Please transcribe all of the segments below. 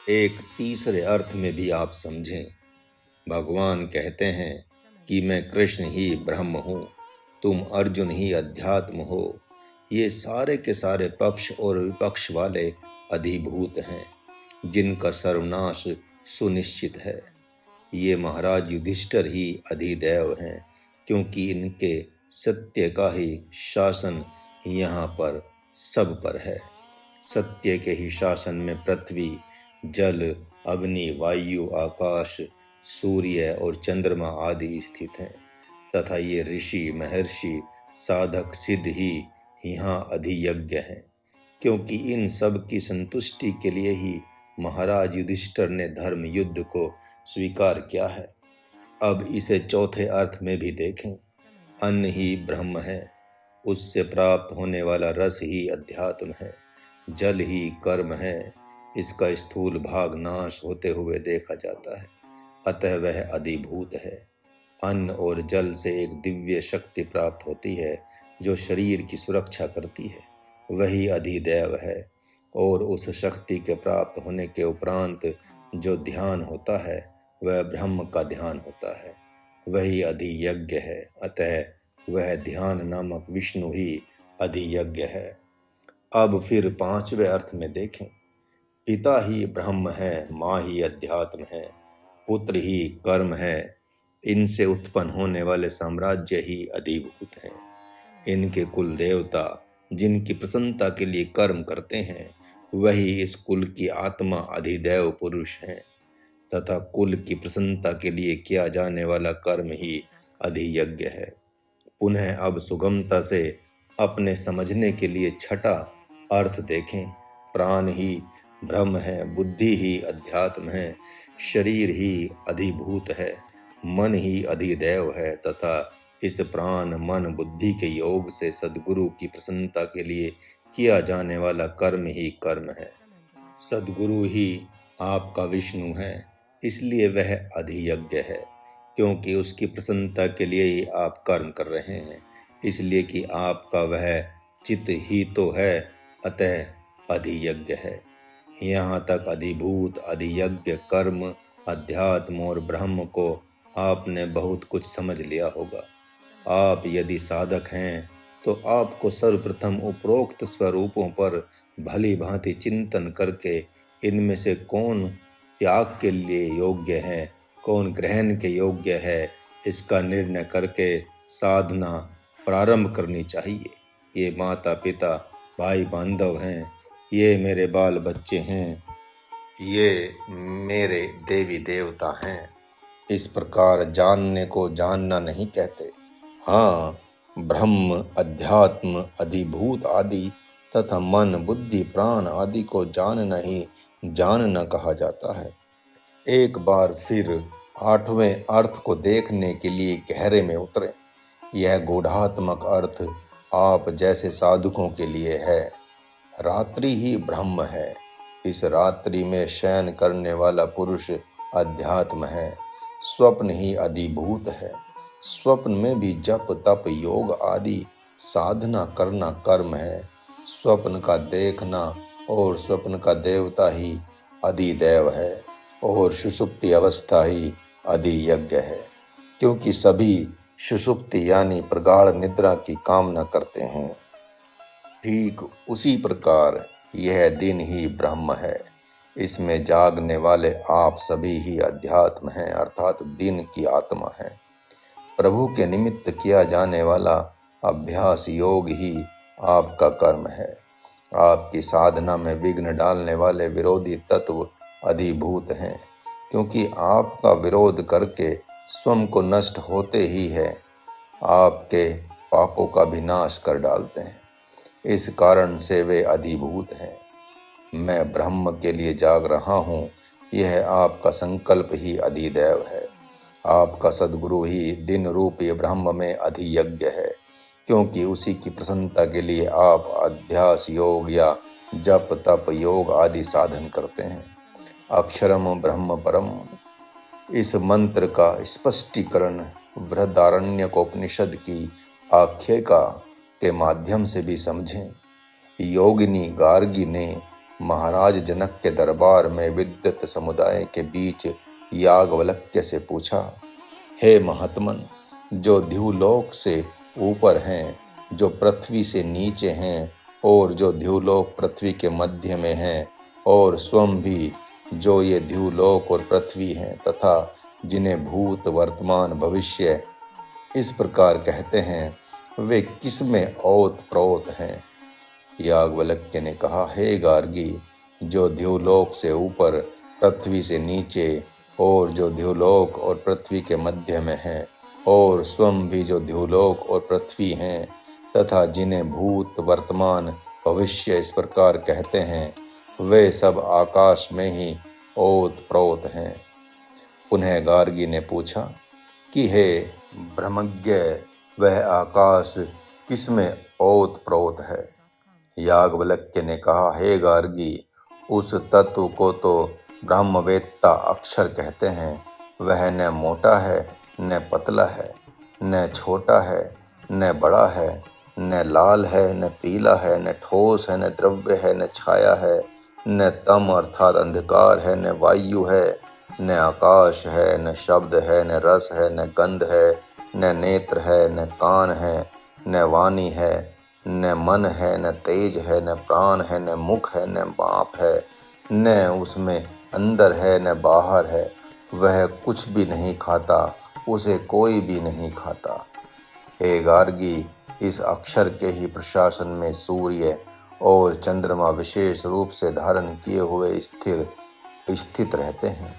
एक तीसरे अर्थ में भी आप समझें। भगवान कहते हैं कि मैं कृष्ण ही ब्रह्म हूँ, तुम अर्जुन ही अध्यात्म हो। ये सारे के सारे पक्ष और विपक्ष वाले अधिभूत हैं, जिनका सर्वनाश सुनिश्चित है। ये महाराज युधिष्ठिर ही अधिदैव हैं, क्योंकि इनके सत्य का ही शासन यहाँ पर सब पर है। सत्य के ही शासन में पृथ्वी, जल, अग्नि, वायु, आकाश, सूर्य और चंद्रमा आदि स्थित हैं, तथा ये ऋषि, महर्षि, साधक, सिद्ध ही यहाँ अधियज्ञ हैं, क्योंकि इन सब की संतुष्टि के लिए ही महाराज युधिष्ठिर ने धर्म युद्ध को स्वीकार किया है। अब इसे चौथे अर्थ में भी देखें। अन्न ही ब्रह्म है, उससे प्राप्त होने वाला रस ही अध्यात्म है। जल ही कर्म है, इसका स्थूल भाग नाश होते हुए देखा जाता है, अतः वह अधिभूत है। अन्न और जल से एक दिव्य शक्ति प्राप्त होती है जो शरीर की सुरक्षा करती है, वही अधिदैव है। और उस शक्ति के प्राप्त होने के उपरांत जो ध्यान होता है वह ब्रह्म का ध्यान होता है, वही अधियज्ञ है। अतः वह ध्यान नामक विष्णु ही अधियज्ञ है। अब फिर पांचवें अर्थ में देखें। पिता ही ब्रह्म है, माँ ही अध्यात्म है, पुत्र ही कर्म है, इनसे उत्पन्न होने वाले साम्राज्य ही अधिभूत हैं। इनके कुल देवता जिनकी प्रसन्नता के लिए कर्म करते हैं, वही इस कुल की आत्मा अधिदैव पुरुष हैं, तथा कुल की प्रसन्नता के लिए किया जाने वाला कर्म ही अधियज्ञ है। पुनः अब सुगमता से अपने समझने के लिए छठा अर्थ देखें। प्राण ही ब्रह्म है, बुद्धि ही अध्यात्म है, शरीर ही अधिभूत है, मन ही अधिदैव है, तथा इस प्राण, मन, बुद्धि के योग से सद्गुरु की प्रसन्नता के लिए किया जाने वाला कर्म ही कर्म है। सद्गुरु ही आपका विष्णु है, इसलिए वह अधियज्ञ है, क्योंकि उसकी प्रसन्नता के लिए ही आप कर्म कर रहे हैं, इसलिए कि आपका वह चित्त ही तो है, अतः अधियज्ञ है। यहाँ तक अधिभूत, अधियज्ञ, कर्म, अध्यात्म और ब्रह्म को आपने बहुत कुछ समझ लिया होगा। आप यदि साधक हैं तो आपको सर्वप्रथम उपरोक्त स्वरूपों पर भली भांति चिंतन करके इनमें से कौन त्याग के लिए योग्य है, कौन ग्रहण के योग्य है, इसका निर्णय करके साधना प्रारंभ करनी चाहिए। ये माता पिता, भाई बांधव हैं, ये मेरे बाल बच्चे हैं, ये मेरे देवी देवता हैं। इस प्रकार जानने को जानना नहीं कहते। हाँ, ब्रह्म, अध्यात्म, अधिभूत आदि तथा मन, बुद्धि, प्राण आदि को जानना ही जानना कहा जाता है। एक बार फिर आठवें अर्थ को देखने के लिए गहरे में उतरें। यह गूढ़ात्मक अर्थ आप जैसे साधुकों के लिए है। रात्रि ही ब्रह्म है, इस रात्रि में शयन करने वाला पुरुष अध्यात्म है। स्वप्न ही अधिभूत है, स्वप्न में भी जप, तप, योग आदि साधना करना कर्म है। स्वप्न का देखना और स्वप्न का देवता ही अधिदैव है, और सुषुप्ति अवस्था ही अधियज्ञ है, क्योंकि सभी सुषुप्ति यानी प्रगाढ़ निद्रा की कामना करते हैं। ठीक उसी प्रकार यह दिन ही ब्रह्म है, इसमें जागने वाले आप सभी ही अध्यात्म हैं, अर्थात दिन की आत्मा है। प्रभु के निमित्त किया जाने वाला अभ्यास योग ही आपका कर्म है। आपकी साधना में विघ्न डालने वाले विरोधी तत्व अधिभूत हैं, क्योंकि आपका विरोध करके स्वयं को नष्ट होते ही है, आपके पापों का भी नाश कर डालते हैं। इस कारण से वे अधिभूत हैं। मैं ब्रह्म के लिए जाग रहा हूँ, यह आपका संकल्प ही अधिदैव है। आपका सद्गुरु ही दिन रूपी ब्रह्म में अधियज्ञ है, क्योंकि उसी की प्रसन्नता के लिए आप अभ्यास योग या जप, तप, योग आदि साधन करते हैं। अक्षरम ब्रह्म परम, इस मंत्र का स्पष्टीकरण बृहदारण्यकोपनिषद की आख्यायिका के माध्यम से भी समझें। योगिनी गार्गी ने महाराज जनक के दरबार में विद्वत समुदाय के बीच याज्ञवल्क्य से पूछा, हे महात्मन, जो द्युलोक से ऊपर हैं, जो पृथ्वी से नीचे हैं, और जो द्युलोक पृथ्वी के मध्य में हैं, और स्वयं भी जो ये द्युलोक और पृथ्वी हैं, तथा जिन्हें भूत वर्तमान भविष्य इस प्रकार कहते हैं, वे किस में ओत प्रोत हैं। याज्ञवल्क्य ने कहा, हे गार्गी, जो द्युलोक से ऊपर पृथ्वी से नीचे, और जो द्युलोक और पृथ्वी के मध्य में हैं, और स्वयं भी जो द्युलोक और पृथ्वी हैं, तथा जिन्हें भूत वर्तमान भविष्य इस प्रकार कहते हैं, वे सब आकाश में ही ओत प्रोत हैं। पुनः गार्गी ने पूछा कि हे ब्रह्मज्ञ, वह आकाश किसमें ओत प्रोत है। याज्ञवल्क्य ने कहा, हे गार्गी, उस तत्व को तो ब्रह्मवेत्ता अक्षर कहते हैं। वह न मोटा है न पतला है, न छोटा है न बड़ा है, न लाल है न पीला है, न ठोस है न द्रव्य है, न छाया है न तम अर्थात अंधकार है, न वायु है न आकाश है, न शब्द है न रस है, न गंध है, न नेत्र है न कान है, न वाणी है, न मन है, न तेज है, न प्राण है, न मुख है, न बाप है, न उसमें अंदर है न बाहर है। वह कुछ भी नहीं खाता, उसे कोई भी नहीं खाता। हे गार्गी, इस अक्षर के ही प्रशासन में सूर्य और चंद्रमा विशेष रूप से धारण किए हुए स्थित रहते हैं।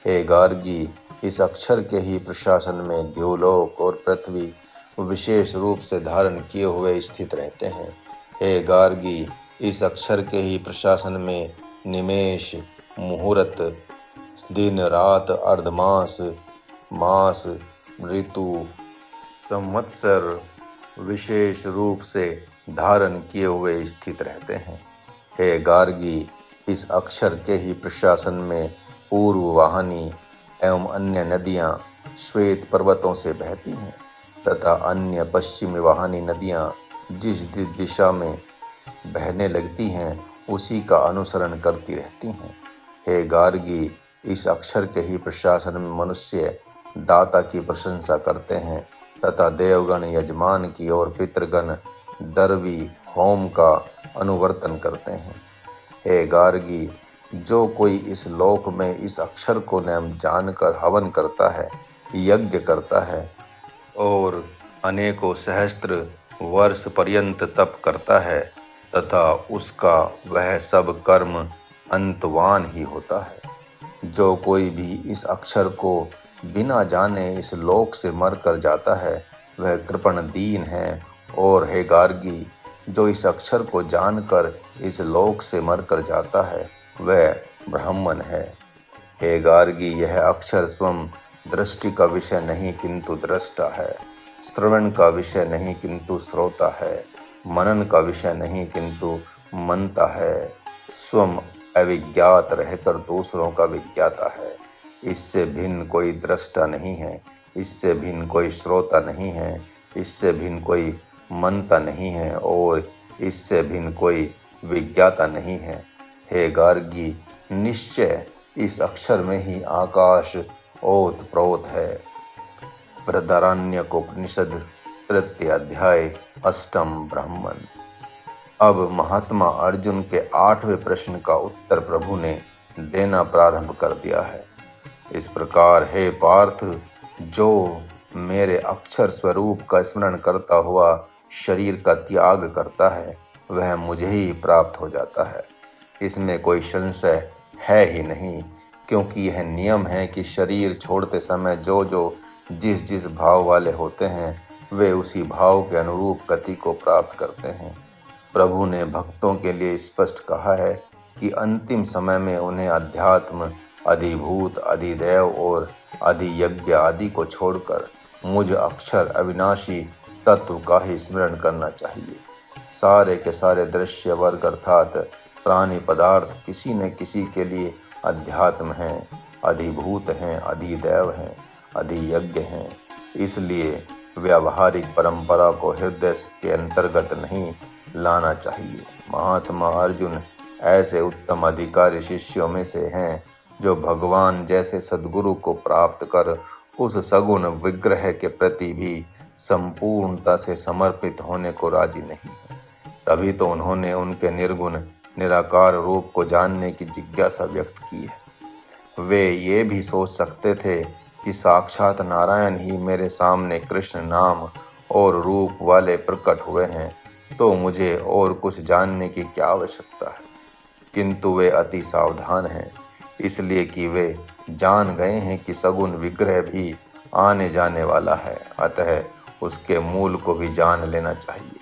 हे गार्गी, इस अक्षर के ही प्रशासन में द्युलोक और पृथ्वी विशेष रूप से धारण किए हुए स्थित रहते हैं। हे गार्गी, इस अक्षर के ही प्रशासन में निमेष, मुहूर्त, दिन रात, अर्धमास, मास, ऋतु, संवत्सर विशेष रूप से धारण किए हुए स्थित रहते हैं। हे गार्गी, इस अक्षर के ही प्रशासन में पूर्व वाहिनी एवं अन्य नदियाँ श्वेत पर्वतों से बहती हैं, तथा अन्य पश्चिम वाहिनी नदियाँ जिस दिशा में बहने लगती हैं उसी का अनुसरण करती रहती हैं। हे गार्गी, इस अक्षर के ही प्रशासन में मनुष्य दाता की प्रशंसा करते हैं, तथा देवगण यजमान की और पितृगण दर्वी होम का अनुवर्तन करते हैं। हे गार्गी, जो कोई इस लोक में इस अक्षर को न जानकर हवन करता है, यज्ञ करता है और अनेकों सहस्त्र वर्ष पर्यंत तप करता है, तथा उसका वह सब कर्म अंतवान ही होता है। जो कोई भी इस अक्षर को बिना जाने इस लोक से मर कर जाता है, वह कृपण दीन है। और हे गार्गी, जो इस अक्षर को जानकर इस लोक से मर कर जाता है, वह ब्राह्मण है। हे गार्गी, यह अक्षर स्वयं दृष्टि का विषय नहीं किंतु दृष्टा है, श्रवण का विषय नहीं किंतु श्रोता है, मनन का विषय नहीं किंतु मनता है, स्वयं अविज्ञात रहकर दूसरों का विज्ञाता है। इससे भिन्न कोई दृष्टा नहीं है, इससे भिन्न कोई श्रोता नहीं है, इससे भिन्न कोई मनता नहीं है, और इससे भिन्न कोई विज्ञाता नहीं है। हे गार्गी, निश्चय इस अक्षर में ही आकाश ओत प्रोत है। बृहदारण्यकोपनिषद 3 अध्याय 8 ब्राह्मण। अब महात्मा अर्जुन के 8वें प्रश्न का उत्तर प्रभु ने देना प्रारंभ कर दिया है। इस प्रकार, हे पार्थ, जो मेरे अक्षर स्वरूप का स्मरण करता हुआ शरीर का त्याग करता है, वह मुझे ही प्राप्त हो जाता है। इसमें कोई संशय है ही नहीं, क्योंकि यह नियम है कि शरीर छोड़ते समय जो जिस जिस भाव वाले होते हैं, वे उसी भाव के अनुरूप गति को प्राप्त करते हैं। प्रभु ने भक्तों के लिए स्पष्ट कहा है कि अंतिम समय में उन्हें अध्यात्म, अधिभूत, अधिदैव और अधियज्ञ आदि को छोड़कर मुझ अक्षर अविनाशी तत्व का ही स्मरण करना चाहिए। सारे के सारे दृश्य वर्ग अर्थात प्राणी पदार्थ किसी न किसी के लिए अध्यात्म हैं, अधिभूत हैं, अधिदैव हैं, अधियज्ञ हैं। इसलिए व्यावहारिक परंपरा को हृदय के अंतर्गत नहीं लाना चाहिए। महात्मा अर्जुन, ऐसे उत्तम अधिकारी शिष्यों में से हैं जो भगवान जैसे सद्गुरु को प्राप्त कर उस सगुण विग्रह के प्रति भी संपूर्णता से समर्पित होने को राजी नहीं है। तभी तो उन्होंने उनके निर्गुण निराकार रूप को जानने की जिज्ञासा व्यक्त की है। वे ये भी सोच सकते थे कि साक्षात नारायण ही मेरे सामने कृष्ण नाम और रूप वाले प्रकट हुए हैं, तो मुझे और कुछ जानने की क्या आवश्यकता है। किंतु वे अति सावधान हैं, इसलिए कि वे जान गए हैं कि सगुण विग्रह भी आने जाने वाला है, अतः उसके मूल को भी जान लेना चाहिए।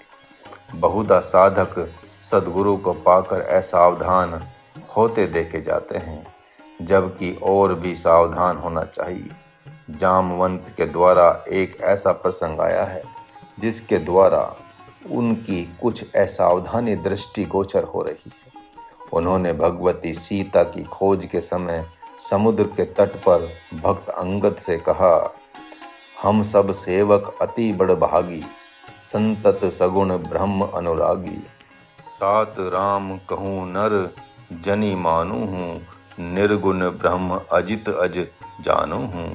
बहुधा साधक सद्गुरु को पाकर असावधान होते देखे जाते हैं, जबकि और भी सावधान होना चाहिए। जामवंत के द्वारा एक ऐसा प्रसंग आया है जिसके द्वारा उनकी कुछ असावधानी दृष्टिगोचर हो रही है। उन्होंने भगवती सीता की खोज के समय समुद्र के तट पर भक्त अंगद से कहा, हम सब सेवक अति बड़भागी, संतत सगुण ब्रह्म अनुरागी। तात राम कहूँ नर जनि मानू हूँ, निर्गुण ब्रह्म अजित अज जानू हूँ।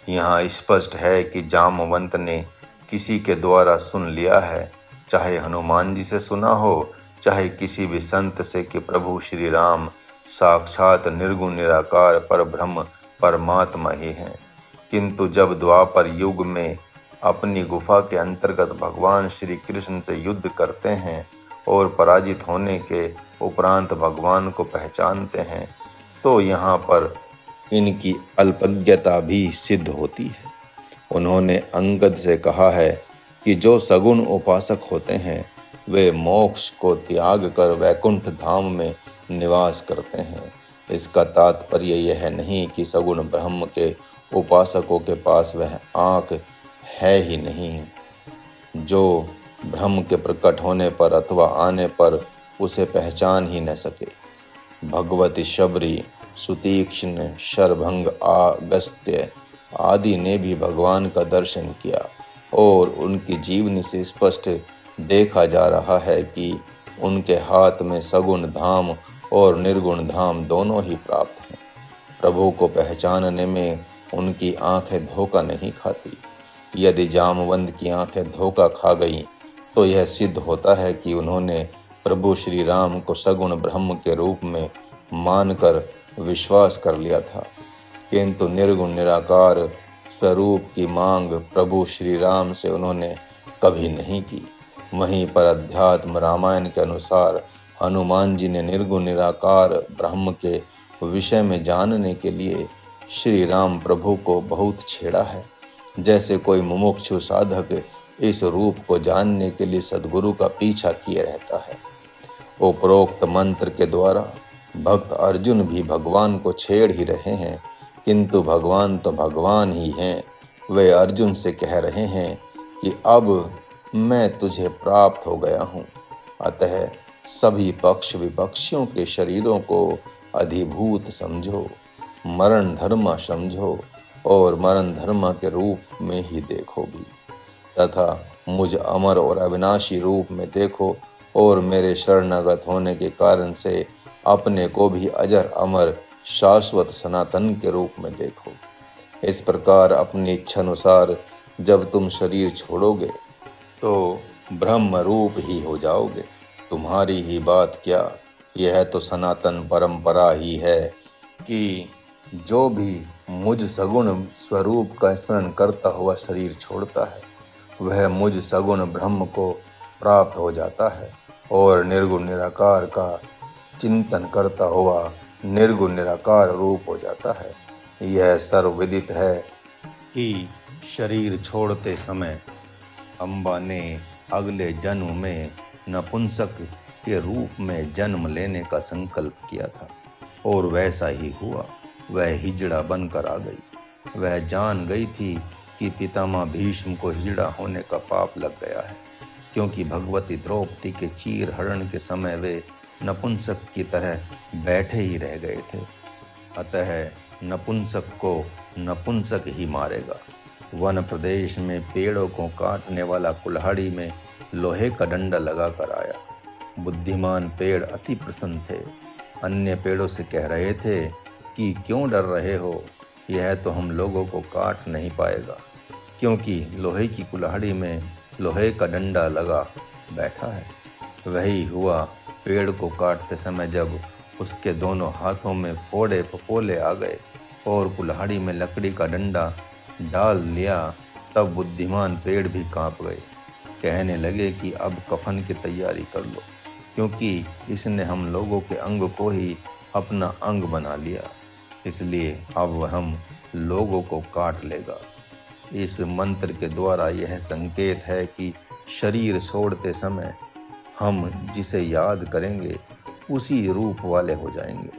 यहाँ स्पष्ट है कि जामवंत ने किसी के द्वारा सुन लिया है, चाहे हनुमान जी से सुना हो, चाहे किसी भी संत से, कि प्रभु श्री राम साक्षात निर्गुण निराकार पर ब्रह्म परमात्मा ही हैं। किंतु जब द्वापर युग में अपनी गुफा के अंतर्गत भगवान श्री कृष्ण से युद्ध करते हैं और पराजित होने के उपरांत भगवान को पहचानते हैं, तो यहाँ पर इनकी अल्पज्ञता भी सिद्ध होती है। उन्होंने अंगद से कहा है कि जो सगुण उपासक होते हैं वे मोक्ष को त्याग कर वैकुंठ धाम में निवास करते हैं। इसका तात्पर्य यह नहीं कि सगुण ब्रह्म के उपासकों के पास वह आँख है ही नहीं, जो ब्रह्म के प्रकट होने पर अथवा आने पर उसे पहचान ही न सके। भगवती शबरी, सुतीक्ष्ण, शरभंग, अगस्त्य आदि ने भी भगवान का दर्शन किया और उनकी जीवनी से स्पष्ट देखा जा रहा है कि उनके हाथ में सगुण धाम और निर्गुण धाम दोनों ही प्राप्त हैं। प्रभु को पहचानने में उनकी आंखें धोखा नहीं खाती। यदि जामवंत की आंखें धोखा खा गईं, तो यह सिद्ध होता है कि उन्होंने प्रभु श्री राम को सगुण ब्रह्म के रूप में मानकर विश्वास कर लिया था, किंतु निर्गुण निराकार स्वरूप की मांग प्रभु श्री राम से उन्होंने कभी नहीं की। वहीं पर अध्यात्म रामायण के अनुसार हनुमान जी ने निर्गुण निराकार ब्रह्म के विषय में जानने के लिए श्री राम प्रभु को बहुत छेड़ा है। जैसे कोई मुमुक्षु साधक इस रूप को जानने के लिए सद्गुरु का पीछा किए रहता है। उपरोक्त मंत्र के द्वारा भक्त अर्जुन भी भगवान को छेड़ ही रहे हैं, किंतु भगवान तो भगवान ही हैं। वे अर्जुन से कह रहे हैं कि अब मैं तुझे प्राप्त हो गया हूँ, अतः सभी पक्ष विपक्षियों के शरीरों को अधिभूत समझो, मरण धर्म समझो और मरण धर्म के रूप में ही देखो भी, तथा मुझ अमर और अविनाशी रूप में देखो और मेरे शरणागत होने के कारण से अपने को भी अजर अमर शाश्वत सनातन के रूप में देखो। इस प्रकार अपनी इच्छा अनुसार जब तुम शरीर छोड़ोगे तो ब्रह्म रूप ही हो जाओगे। तुम्हारी ही बात क्या, यह तो सनातन परंपरा ही है कि जो भी मुझ सगुण स्वरूप का स्मरण करता हुआ शरीर छोड़ता है वह मुझ सगुण ब्रह्म को प्राप्त हो जाता है और निर्गुण निराकार का चिंतन करता हुआ निर्गुण निराकार रूप हो जाता है। यह सर्वविदित है कि शरीर छोड़ते समय अम्बा ने अगले जन्म में नपुंसक के रूप में जन्म लेने का संकल्प किया था और वैसा ही हुआ। वह हिजड़ा बनकर आ गई। वह जान गई थी कि पितामह भीष्म को हिजड़ा होने का पाप लग गया है, क्योंकि भगवती द्रौपदी के चीर हरण के समय वे नपुंसक की तरह बैठे ही रह गए थे। अतः नपुंसक को नपुंसक ही मारेगा। वन प्रदेश में पेड़ों को काटने वाला कुल्हाड़ी में लोहे का डंडा लगाकर आया। बुद्धिमान पेड़ अति प्रसन्न थे। अन्य पेड़ों से कह रहे थे कि क्यों डर रहे हो, यह तो हम लोगों को काट नहीं पाएगा, क्योंकि लोहे की कुल्हाड़ी में लोहे का डंडा लगा बैठा है। वही हुआ पेड़ को काटते समय, जब उसके दोनों हाथों में फोड़े फफोले आ गए और कुल्हाड़ी में लकड़ी का डंडा डाल लिया, तब बुद्धिमान पेड़ भी कांप गए। कहने लगे कि अब कफन की तैयारी कर लो, क्योंकि इसने हम लोगों के अंग को ही अपना अंग बना लिया, इसलिए अब हम लोगों को काट लेगा। इस मंत्र के द्वारा यह संकेत है कि शरीर छोड़ते समय हम जिसे याद करेंगे उसी रूप वाले हो जाएंगे।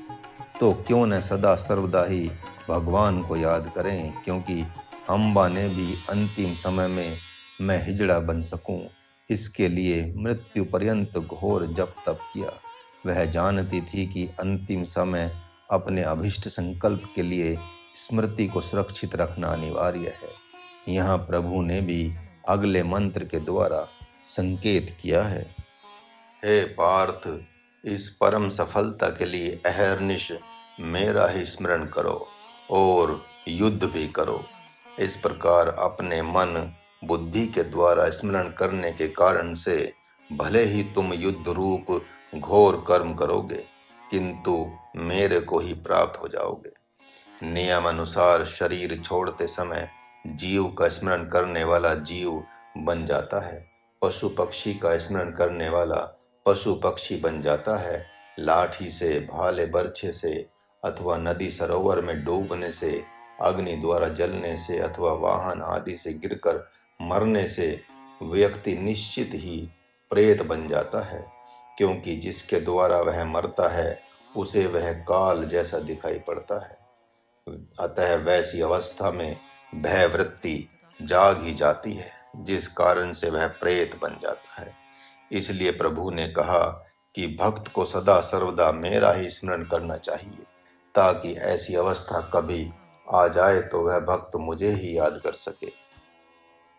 तो क्यों न सदा सर्वदा ही भगवान को याद करें, क्योंकि अम्बा ने भी अंतिम समय में मैं हिजड़ा बन सकूं, इसके लिए मृत्यु पर्यंत घोर जप तप किया। वह जानती थी कि अंतिम समय अपने अभिष्ट संकल्प के लिए स्मृति को सुरक्षित रखना अनिवार्य है। यहाँ प्रभु ने भी अगले मंत्र के द्वारा संकेत किया है। हे पार्थ, इस परम सफलता के लिए अहर्निश मेरा ही स्मरण करो और युद्ध भी करो। इस प्रकार अपने मन बुद्धि के द्वारा स्मरण करने के कारण से भले ही तुम युद्ध रूप घोर कर्म करोगे, किंतु मेरे को ही प्राप्त हो जाओगे। नियम अनुसार शरीर छोड़ते समय जीव का स्मरण करने वाला जीव बन जाता है, पशु पक्षी का स्मरण करने वाला पशु पक्षी बन जाता है। लाठी से, भाले बर्छे से अथवा नदी सरोवर में डूबने से, अग्नि द्वारा जलने से अथवा वाहन आदि से गिरकर मरने से व्यक्ति निश्चित ही प्रेत बन जाता है, क्योंकि जिसके द्वारा वह मरता है उसे वह काल जैसा दिखाई पड़ता है। अतः वैसी अवस्था में भय वृत्ति जाग ही जाती है, जिस कारण से वह प्रेत बन जाता है। इसलिए प्रभु ने कहा कि भक्त को सदा सर्वदा मेरा ही स्मरण करना चाहिए, ताकि ऐसी अवस्था कभी आ जाए तो वह भक्त मुझे ही याद कर सके।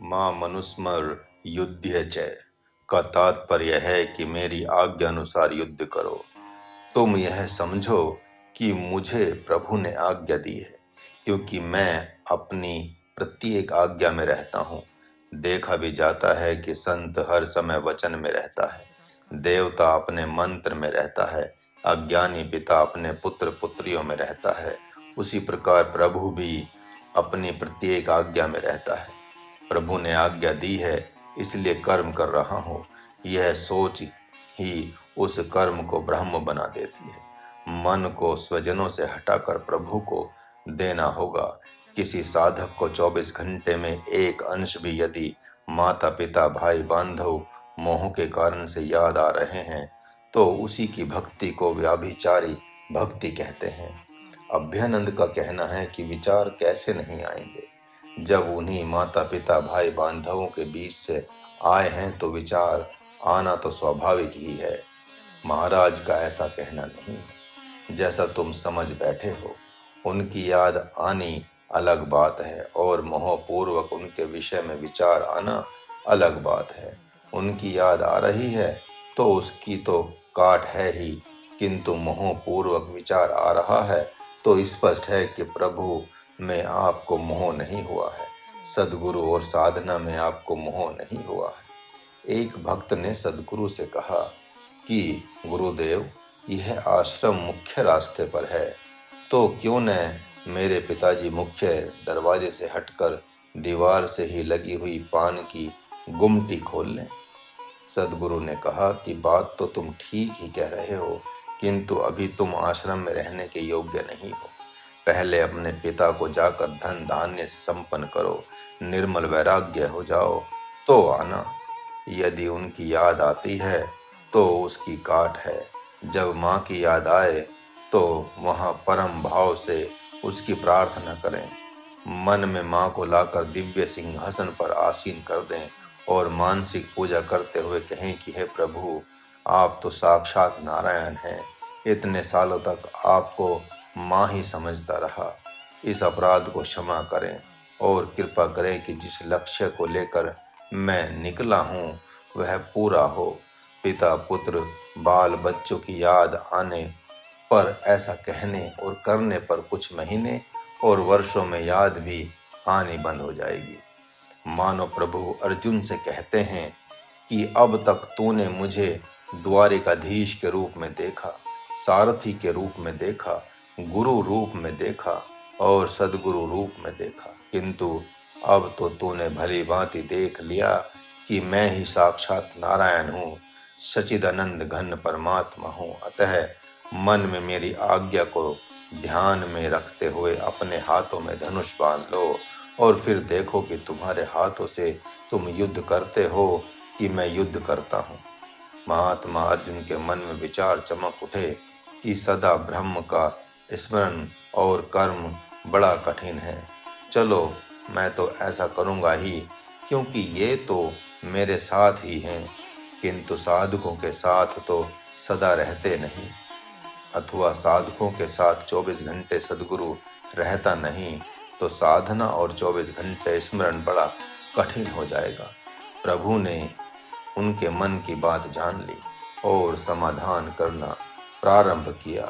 मां मनुस्मर युद्ध च का तात्पर्य है कि मेरी आज्ञा अनुसार युद्ध करो। तुम यह समझो कि मुझे प्रभु ने आज्ञा दी है, क्योंकि मैं अपनी प्रत्येक आज्ञा में रहता हूँ। देखा भी जाता है कि संत हर समय वचन में रहता है, देवता अपने मंत्र में रहता है, अज्ञानी पिता अपने पुत्र पुत्रियों में रहता है। उसी प्रकार प्रभु भी अपनी प्रत्येक आज्ञा में रहता है। प्रभु ने आज्ञा दी है, इसलिए कर्म कर रहा हूँ, यह सोच ही उस कर्म को ब्रह्म बना देती है। मन को स्वजनों से हटाकर प्रभु को देना होगा। किसी साधक को 24 घंटे में एक अंश भी यदि माता पिता भाई बांधव मोह के कारण से याद आ रहे हैं, तो उसी की भक्ति को व्याभिचारी भक्ति कहते हैं। अभ्यानंद का कहना है कि विचार कैसे नहीं आएंगे, जब उन्हीं माता पिता भाई बांधवों के बीच से आए हैं तो विचार आना तो स्वाभाविक ही है। महाराज का ऐसा कहना नहीं है। जैसा तुम समझ बैठे हो, उनकी याद आनी अलग बात है और मोहपूर्वक उनके विषय में विचार आना अलग बात है। उनकी याद आ रही है तो उसकी तो काट है ही, किंतु मोहपूर्वक विचार आ रहा है तो स्पष्ट है कि प्रभु में आपको मोह नहीं हुआ है, सद्गुरु और साधना में आपको मोह नहीं हुआ है। एक भक्त ने सद्गुरु से कहा कि गुरुदेव, यह आश्रम मुख्य रास्ते पर है, तो क्यों न मेरे पिताजी मुख्य दरवाजे से हटकर दीवार से ही लगी हुई पान की गुमटी खोल लें। सद्गुरु ने कहा कि बात तो तुम ठीक ही कह रहे हो, किंतु अभी तुम आश्रम में रहने के योग्य नहीं हो। पहले अपने पिता को जाकर धन धान्य से संपन्न करो, निर्मल वैराग्य हो जाओ, तो आना। यदि उनकी याद आती है तो उसकी काट है। जब माँ की याद आए तो वहाँ परम भाव से उसकी प्रार्थना करें। मन में माँ को लाकर दिव्य सिंहासन पर आसीन कर दें और मानसिक पूजा करते हुए कहें कि हे प्रभु, आप तो साक्षात नारायण हैं। इतने सालों तक आपको माँ ही समझता रहा। इस अपराध को क्षमा करें और कृपा करें कि जिस लक्ष्य को लेकर मैं निकला हूँ वह पूरा हो। पिता पुत्र बाल बच्चों की याद आने पर, ऐसा कहने और करने पर कुछ महीने और वर्षों में याद भी आनी बंद हो जाएगी। मानो प्रभु अर्जुन से कहते हैं कि अब तक तूने मुझे द्वारिकाधीश के रूप में देखा, सारथी के रूप में देखा, गुरु रूप में देखा और सद्गुरु रूप में देखा, किंतु अब तो तूने भली भांति देख लिया कि मैं ही साक्षात नारायण हूँ, सच्चिदानंद घन परमात्मा हूँ। अतः मन में मेरी आज्ञा को ध्यान में रखते हुए अपने हाथों में धनुष बांध लो और फिर देखो कि तुम्हारे हाथों से तुम युद्ध करते हो कि मैं युद्ध करता हूँ। महात्मा अर्जुन के मन में विचार चमक उठे कि सदा ब्रह्म का स्मरण और कर्म बड़ा कठिन है। चलो, मैं तो ऐसा करूँगा ही, क्योंकि ये तो मेरे साथ ही हैं, किंतु साधकों के साथ तो सदा रहते नहीं, अथवा साधकों के साथ 24 घंटे सद्गुरु रहता नहीं तो साधना और 24 घंटे स्मरण बड़ा कठिन हो जाएगा। प्रभु ने उनके मन की बात जान ली और समाधान करना प्रारंभ किया।